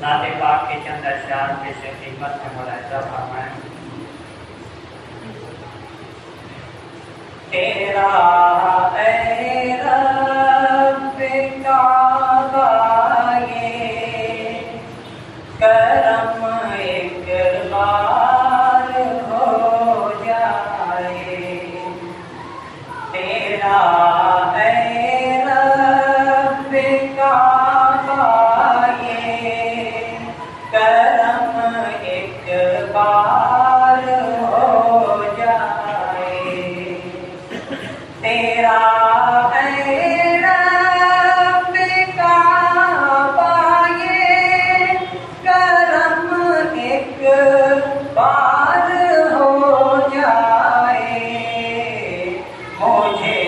नाते पाक के चंद अशआर जैसे कीमत में मुलाहिजा फरमाएं। तेरा ऐ रब काबा ये करम एक बार हो जाए। तेरा ऐ रब काबा ये करम एक बार हो जाए। तेरा ऐ रब काबा ये करम एक बार हो जाए। मुझे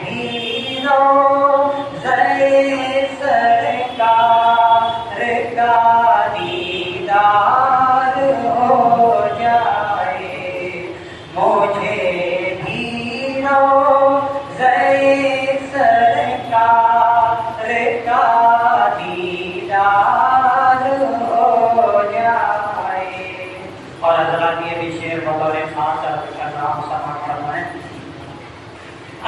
भी रोज़े सरकार का दीदार हो जाए। मुझे भी रोज़े सरकार का दीदार हो जाए। और हज़रात ये भी शेर बतौर खास का नाम समाप्त फरमाएं।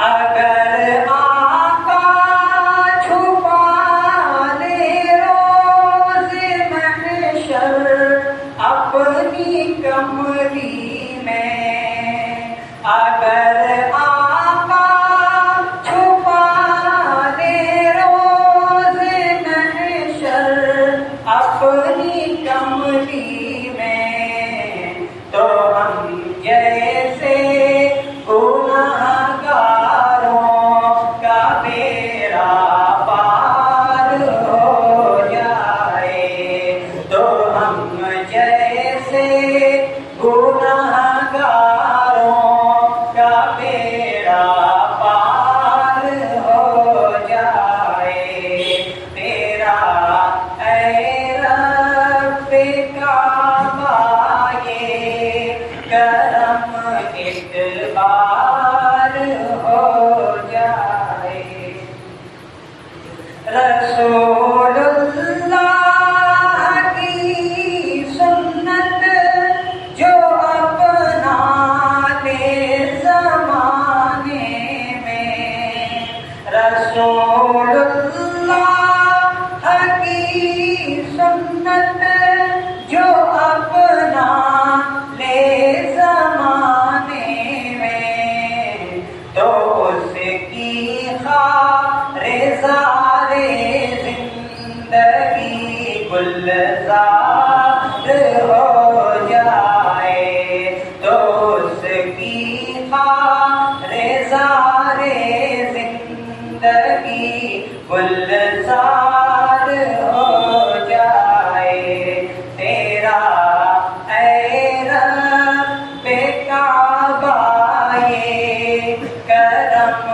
अगर आका छुपा ले रोज़े महशर अपनी कमरी में, अगर आका छुपा ले रोज़े महशर अपनी कमरी में, तो हम जैसे गुनाहगारों का बेड़ा पार हो जाए। तो हम जैसे गुनाहगारों का बेड़ा पार हो जाए। तेरा ऐ रब काबा ये करम एक बार हो जाए। रसूलुल्लाह की सुन्नत जो अपना ले ज़माने में, रसूलुल्लाह की सुन्नत जो अपना ले ज़माने में, तो उसकी खारे ज़ारे ज़िंदगी गुलज़ार हो जाए। तो उसकी खारे ज़ारे ज़िंदगी गुलज़ार हो जाए। तेरा ऐ रब काबा ये करम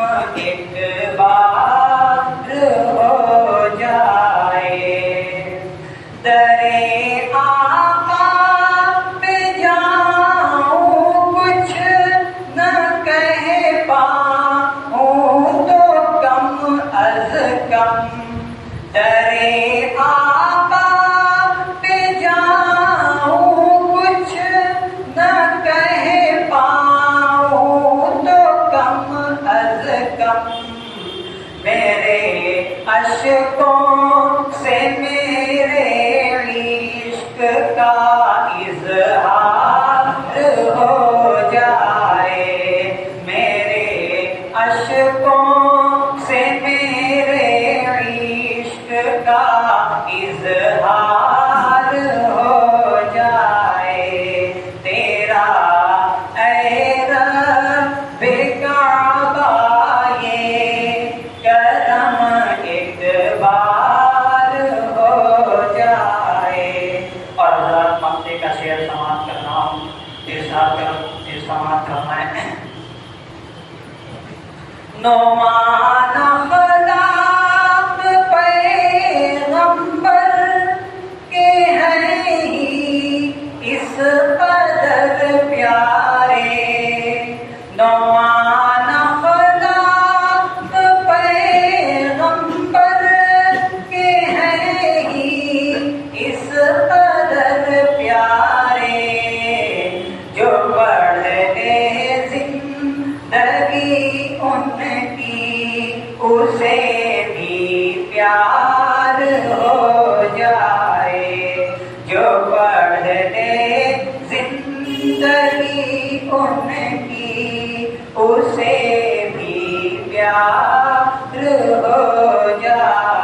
एक बार हो जाए। दरे आका पे जाऊं कुछ न कह पाऊं तो कम अज कम, दरे आका पे जाऊं कुछ न कह पाऊं तो कम अज कम, मेरे अश्कों से मेरे इश्क का इज़हार हो जाए। मेरे अश्कों से मेरे इश्क का इज़हार हो जाए। तेरा ऐ रब काबा ये करम एक बार हो जाए। और हज़रत मक्ते का शेर समाप्त करना हूँ, समाप्त करना है। नौमान अखलाक पैगंबर के हैं ही इस कदर प्यारे। नौमान अखलाक पैगंबर के हैं ही इस उसे भी प्यार हो जाए। जो पढ़ ले जिंदगी उनकी, उसे भी प्यार हो जाए।